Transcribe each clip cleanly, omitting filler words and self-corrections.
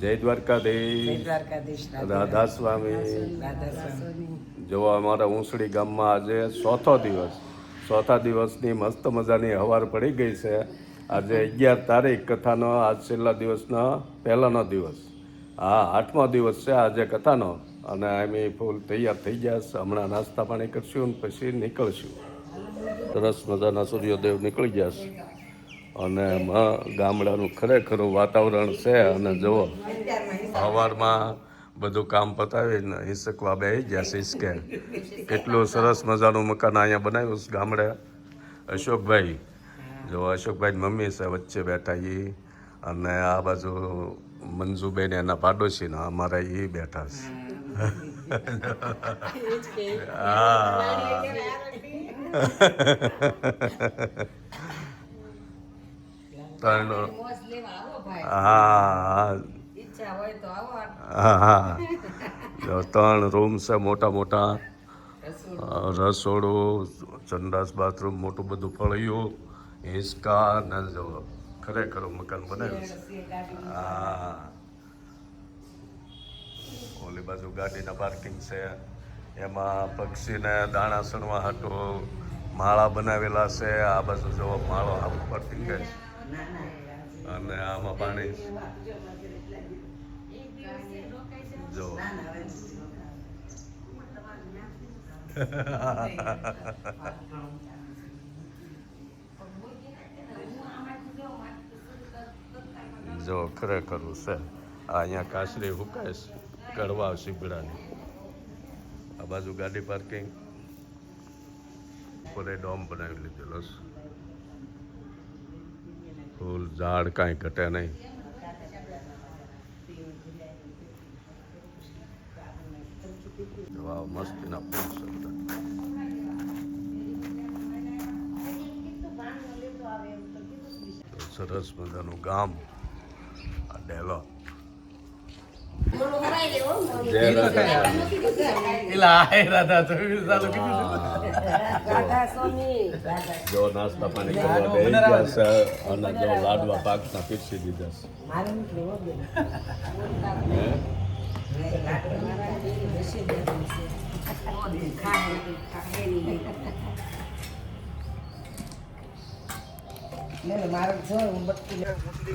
જય દ્વારકાધીશ રાધા સ્વામી જો અમારા ઊંસડી ગામમાં આજે ચોથા દિવસની મસ્ત મજાની હવાર પડી ગઈ છે. આજે 11 તારીખ કથાનો આજ છેલ્લા દિવસનો પહેલાનો દિવસ, હા 8મો દિવસ છે આજે કથાનો. અને અમે ફૂલ તૈયાર થઈ ગયા છે. હમણાં નાસ્તા પાણી કરશું ને પછી નીકળશું. સરસ મજાના સૂર્યદેવ નીકળી ગયા છે અને ગામડાનું ખરેખરું વાતાવરણ છે. અને જુઓ સવારમાં બધું કામ પતાવીને હિસકવા બેસી ગયા હિસકે. કેટલું સરસ મજાનું મકાન અહીંયા બનાવ્યું છે ગામડે. અશોકભાઈ જો અશોકભાઈ મમ્મી છે વચ્ચે બેઠા એ, અને આ બાજુ મંજુબેન એના પાડોશી ને અમારા એ બેઠા છે. હા ત્રણ રૂમ છે મોટા મોટા, રસોડું, સંડાસ, બાથરૂમ, મોટું બધું ફળિયું, હિંચકા ને જો ખરેખર મકાન બનાવ્યું છે. હા ઓલી બાજુ ગાડીના પાર્કિંગ છે, એમાં પક્ષીને દાણા સણવા હાટું માળા બનાવેલા છે. આ બાજુ જો માળો ઉપર ટીંગાય છે અને આમાં પાણી જો જો ખરેખર છે. આ અહીંયા કાસરી હુકાય છે કડવા સીબડાની. આ બાજુ ગાડી પાર્કિંગ, ઉપર ડોમ બનાવી લીધેલો છે. ફૂલ ઝાડ કાંઈ ઘટે નહીં. વાવ મસ્તીના ફૂલ છે. સરસ મજાનું ગામ આ ડેલો. જો નાસ્તા પાણી કરવા બેસી ગયા છે અને જો લાડવા પાકના પીરસી દીધા છે.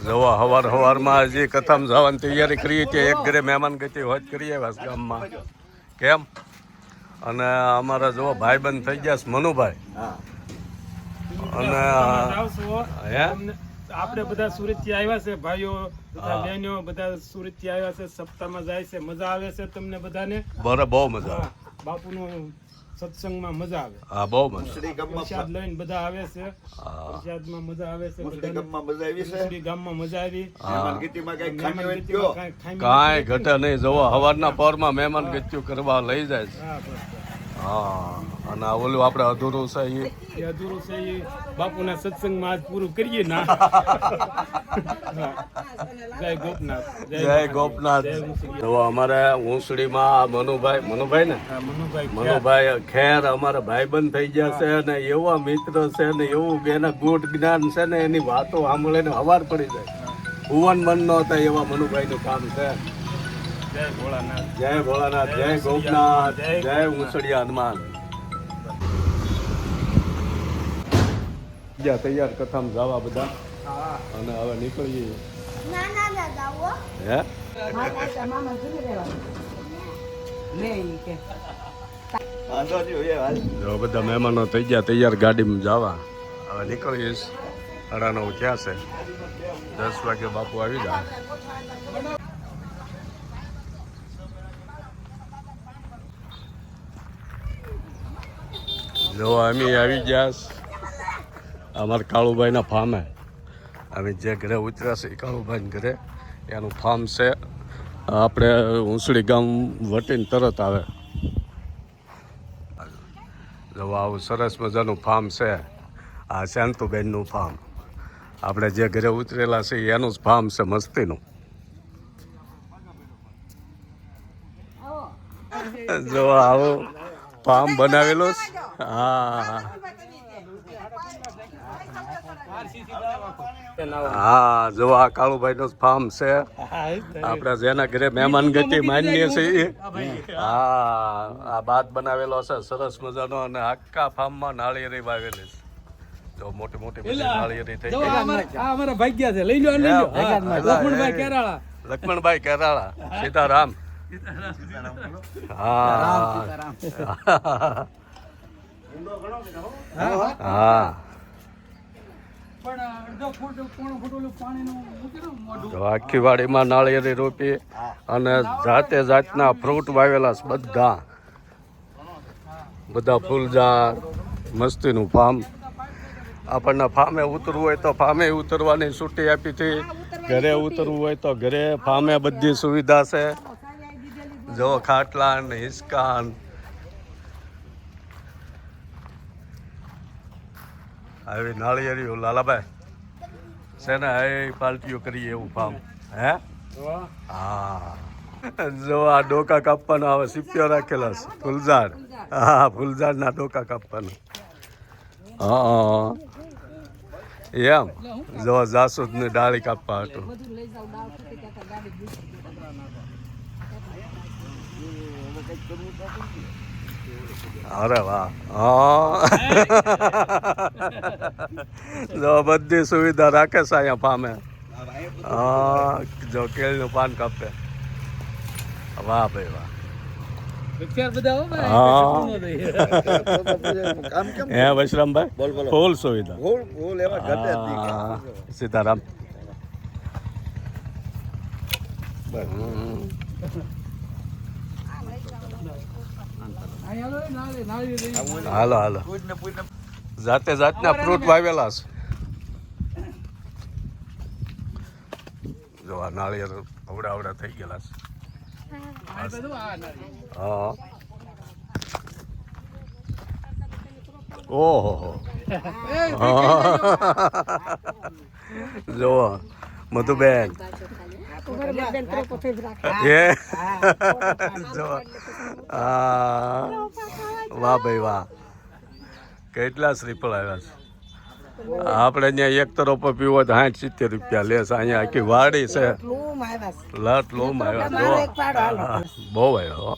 જવા હવારમાં હજી કથામાં જવાની તૈયારી કરીએ છીએ. એક ઘરે મહેમાન ગતિ હોજ કરીએ ગામમાં. કેમ? અને અમારા જો ભાઈબંધ થઈ ગયા છે મનુભાઈ. અને આપણે બધા સુરત થી આવ્યા છે, ભાઈઓ બહેનો બધા સુરત થી આવ્યા છે. સપ્તાહમાં જાય છે, મજા આવે છે તમને બધાને. બહુ મજા આવે. બાપુનું સત્સંગમાં મજા આવે. હા બહુ મજા. પ્રસાદ લઈને બધા આવે છે, પ્રસાદમાં મજા આવે છે. ગામમાં મજા આવી. કાંઈ ઘટે નહીં. જોવો હવારના પરમાં મહેમાન ગત્યું કરવા લઈ જાય છે. હા અને ઓલું આપણે અધૂરું છે એ અધૂરું છે એ બાપુના સત્સંગમાં આજ પૂરું કરીએ ના. જય ગોપનાથ. જય ગોપનાથ. જો અમારે ઊંસડીમાં મનુભાઈ ને મનુભાઈ ખેર અમારા ભાઈબંધ થઈ ગયા છે ને એવા મિત્ર છે ને એવું એના ગુણ જ્ઞાન છે ને એની વાતો સાંભળીને હવાર પડી જાય. ભુવન મન નો હતા એવા મનુભાઈનું કામ છે. જય ભોળાનાથ, જય ભોળાનાથ, જય ગોપનાથ, જય ઊંસડિયા હનુમાન. તૈયાર કથામાં જવા બધા અને હવે નીકળીએ. હે જો બધા મહેમાનો થઈ ગયા તૈયાર ગાડીમાં જવા. હવે નીકળીએ. 9:30 થયા છે. 10 વાગે બાપુ આવી જાય. જો અમે આવી ગયા અમારા કાળુભાઈના ફાર્મે. અમે જે ઘરે ઉતર્યા છે એ કાળુભાઈના ઘરે એનું ફાર્મ છે. આપણે ઊંસડી ગામ વટીને તરત આવે. જો આવું સરસ મજાનું ફાર્મ છે. આ શાંતુબેનનું ફાર્મ. આપણે જે ઘરે ઉતરેલા છે એનું જ ફાર્મ છે મસ્તીનું. જો આવું ફાર્મ બનાવેલું છે. હા હા જો આ કાળુભાઈ નું ફાર્મ છે આપણે જેના ઘરે મહેમાન ગતિ માનીએ છીએ હા આ બાદ બનાવેલો છે સરસ મજાનો અને આખા ફાર્મમાં નાળિયેરી વાવેલી છે જો મોટી મોટી બધી નાળિયેરી થઈ ગઈ અમારા ભાગ્યા છે લઈ લો લક્ષ્મણભાઈ કેરાળા લક્ષ્મણભાઈ કેરાળા સીતારામ હા હા તો આખી વાડીમાં નાળિયેરી રોપી અને જાતે જાતના ફ્રૂટ વાવેલા છે બધા ફૂલઝાડ મસ્તીનું ફાર્મ આપણને ફાર્મે ઉતરવું હોય તો ફાર્મે ઉતરવાની છૂટી આપી હતી ઘરે ઉતરવું હોય તો ઘરે ફાર્મે બધી સુવિધા છે જો ખાટલા ને હિંચકા આવી નાળિયેરીઓ લાલાભાઈ છે ને એ પાર્ટીઓ કરીએ એવું ફાર્મ હે હા જો આ ડોકા કાપવાના હવે સીપીઓ રાખેલા છે ફૂલઝાડ હા ફૂલઝાડના ડોકા કાપવાના હા એમ જો જાસૂદની ડાળી કાપવા હતું અરે વાહ હા જો બધી સુવિધા રાખે છે અહીંયા પામે હા જો કેળનું પાન કાપે વાહ ભાઈ વાહ હે વૈશ્રામભાઈ ફૂલ સુવિધા સીતારામ હાલો હાલો જાતે જાતના ફ્રૂટ વાવેલા છે જો આ નાળિયેર અવડા અવડા થઈ ગયેલા છે હા ઓહો જો મધુબેન વાહ ભાઈ વાહ કેટલા શ્રીફળ આવ્યા છે આપણે અહીંયા એક તરફ પીવો તો 60-70 રૂપિયા લે છે અહીંયા આખી વાડી છે લટ લોમ આવ્યા બહુ આવ્યો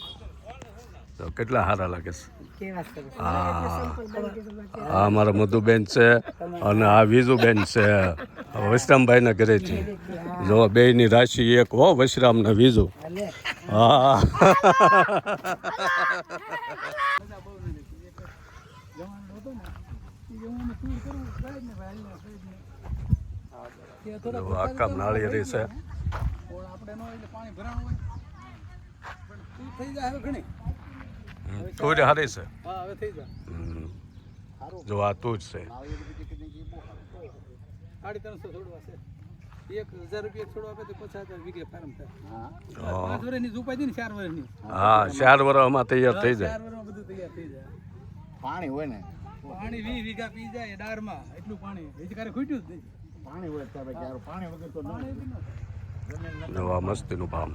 તો કેટલા સારા લાગે છે હા મારા મધુબેન છે અને આ વિજુબેન છે વૈશ્રામભાઈના ઘરેથી જો બેયની રાશિ એક હો વૈશ્રામ ને વિજુ હા આખા નાળિયેરી છે તુર હારી છે જો આ તુર છે 350 છોડવા છે 1000 રૂપિયા છોડવા આપે તો 50,000 વીઘે ફાર્મ થાય 5 વર્ષની ઉપાય ને 4 વર્ષની હા 4 વર્ષમાં તૈયાર થઈ જાય 4 વર્ષમાં બધું તૈયાર થઈ જાય પાણી હોય ને પાણી 20 વીઘા પી જાય ડારમાં એટલું પાણી હિચકારે ખૂટ્યું જ નહીં પાણી હોય ત્યારે પાણી વગર તો નવા મસ્તીનું પામ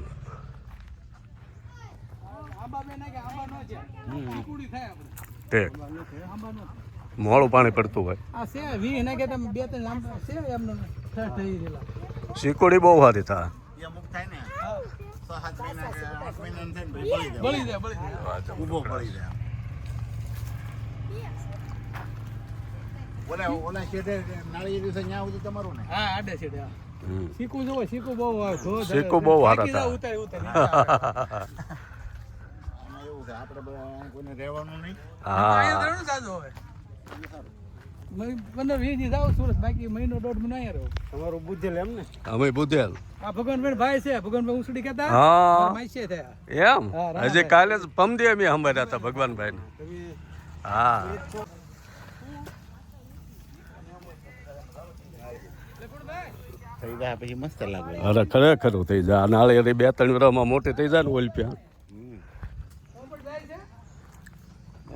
મોડું પાણી પડતું હોય શીકોડી બહુ સારી થાય ઉભો પડી જાય ઓલા શેડે નાળિયેરી છે ન્યા સુધી તમારું ને હા આડે છેડે શીકું જોવો શીકું બહુ શીકું બહુ સારા થાય એવું છે આપણે કોઈને રહેવાનું નહીં હા 15-20 દી જાવ સુરત બાકી મહિનો 1.5 મહિનો અહીંયા રહો તમારું બુધેલ એમ ને અમે બુધેલ આ ભગવાનભાઈ ભાઈ છે ભગવાનભાઈ ઉસડી કહેતા હા માઈસે થયા એમ હજી કાલે જ પમદી અમે સંભાળ્યા હતા ભગવાનભાઈ ને હા થઈ જાય પછી મસ્ત લાગે અરે ખરેખર થઈ જાય નાળિયેરી 2-3 વર્ષમાં મોટી થઈ જાય ને ઓલપ્યા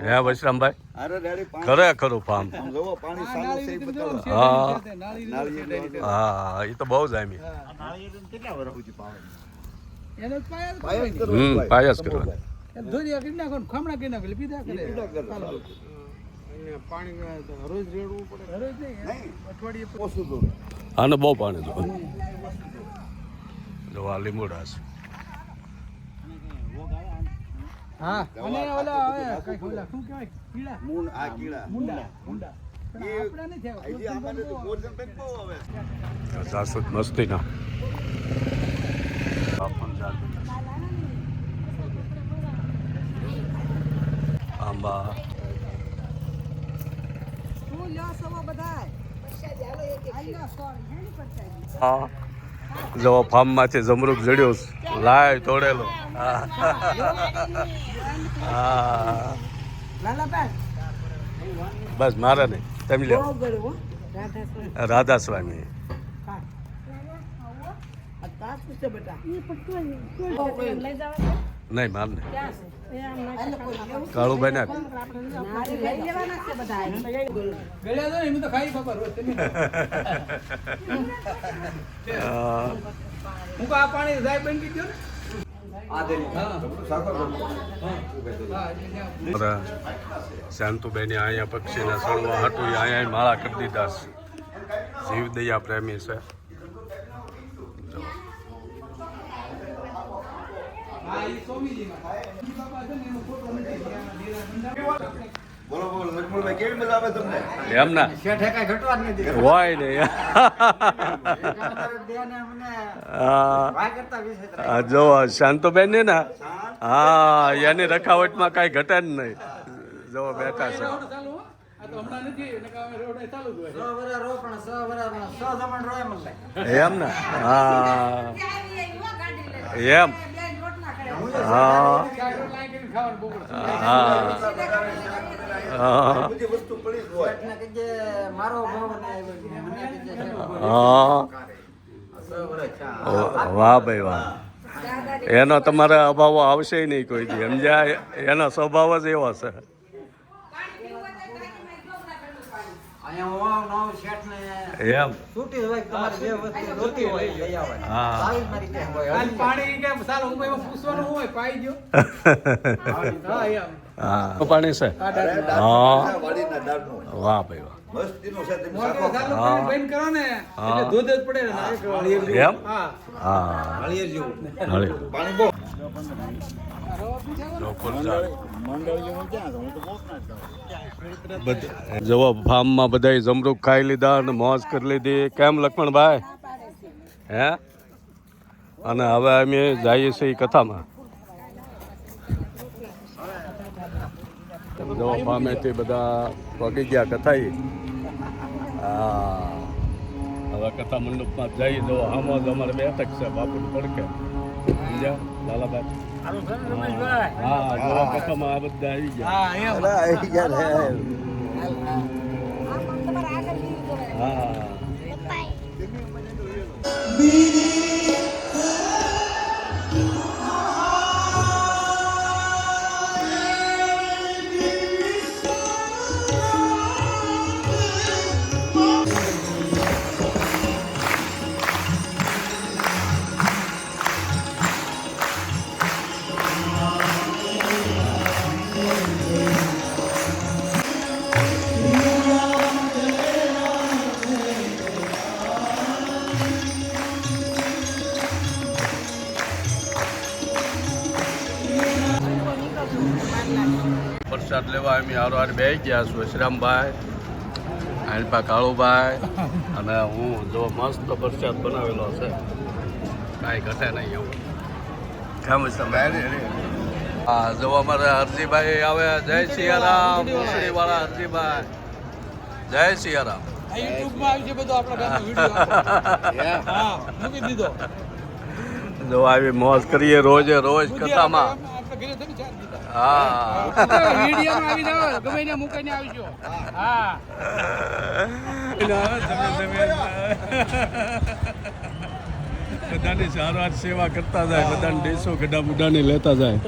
હે વૈશ્રામભાઈ અરે ડેડી ખરેખર ફાર્મ જોવો પાણી સારું છે બતાવો હા હા એ તો બહુ જામી નાળિયેરી કેટલા વર્ષ સુધી પાવે એનો પાયા પાયસ કરવા ધોરિયા કરી નાખો ખમણા કરી નાખો પીધા કરે પાણી રોજ રેડવું પડે રોજ નહીં અઠવાડિયે ઓછું દૂર આને બહુ પાણી જો જો આ લીંબુડા છે હા અને ઓલા હવે કઈ ઓલા શું કહેવાય કીડા મૂળ આ કીડા મુંડા આપણે નથી હજી આમાં તો ભોજન પેક બહુ આવે જાસૂદ મસ્તીના આંબા હા જો ફાર્મમાંથી જમરૂક જડ્યો લાય તોડેલો હા બસ મારે નહીં તમે લે રાધા સ્વામી નહીં માર નહીં કાળુભાઈ ના ગળ્યા તો એમ તો ખાઈ ખબર હોય તમે હું કો આ પાણી જાય બંધ કરી દો ને શાંતુબેની અહીંયા પક્ષીના સણવા હતું અહીંયા માળા કરી દીધા છે જીવદયા પ્રેમી છે બોલો બોલો લક્ષ્મણભાઈ કેવી મજા આવે તમને એમ ના શેઠે કાંઈ ઘટવા જ નથી હોય ને જો શાંતુબેન ને ના હા એની રખાવટમાં કાંઈ ઘટે જ નહીં જો બેઠા છે ચાલુ હો આ તો હમણાં નથી એને કામે રોડ ચાલુ જ હોય એમ ને હા એમ હા હા હા બધી વસ્તુ પડી જ હોય હા વાહ ભાઈ વાહ એનો તમારે અભાવ આવશે નહીં કોઈ દી સમજ્યા એનો સ્વભાવ જ એવો છે એમ હા પાણી કે સારું હું એમાં પૂછવાનું હોય પાઈ ગયો હા એમ હા પાણી છે હા વાડીના દાળનું વાહ ભાઈ વાહ મસ્તીનું છે તમે મોટો શાકો ચાલુ પાણી બંધ કરો ને એટલે દૂધ જ પડે ને એમ હા હા હળિયર જેવું હળી પાણી બહુ મંડળીઓ ક્યાં છે હું તો બહુ ના જાઉં જવો ફાર્મમાં બધા જમરૂક ખાઈ લીધા અને મોજ કરી લીધી કેમ લક્ષ્મણભાઈ હે અને હવે અમે જઈએ છીએ કથામાં જવો ફાર્મેથી બધા પગી ગયા કથાઈ હા હવે કથા મંડપમાં જઈ જવો આમાં જ અમારે બેઠક છે બાપુની પડકે સમજ્યા લાલાભાઈ હા જવા કથામાં આ બધા આવી ગયા આવી ગયા હા પ્રસાદ લેવા અમે હારો બે ગયા છું શ્રામભાઈ આનપા કાળુભાઈ અને હું જો મસ્ત પ્રસાદ બનાવેલો છે કાંઈ ઘટે નહીં એવું કેમ છે હા જો અમારે હરજીભાઈ આવે જય સિયારામ મુસળીવાળા હરજીભાઈ જય સિયારામ યુટ્યુબ માં આવી છે બધો આપણા વિડીયો હા મૂકી દીધો જો આવી મોજ કરીએ રોજે રોજ કથામાં આપણે ઘરે તમે ચાર દીધા હા વિડીયો માં આવી જાવ ગમે એને મૂકીને આવજો હા બધાની સારવાર સેવા કરતા જાય બધાને દેશો ગઢા બુઢાને લેતા જાય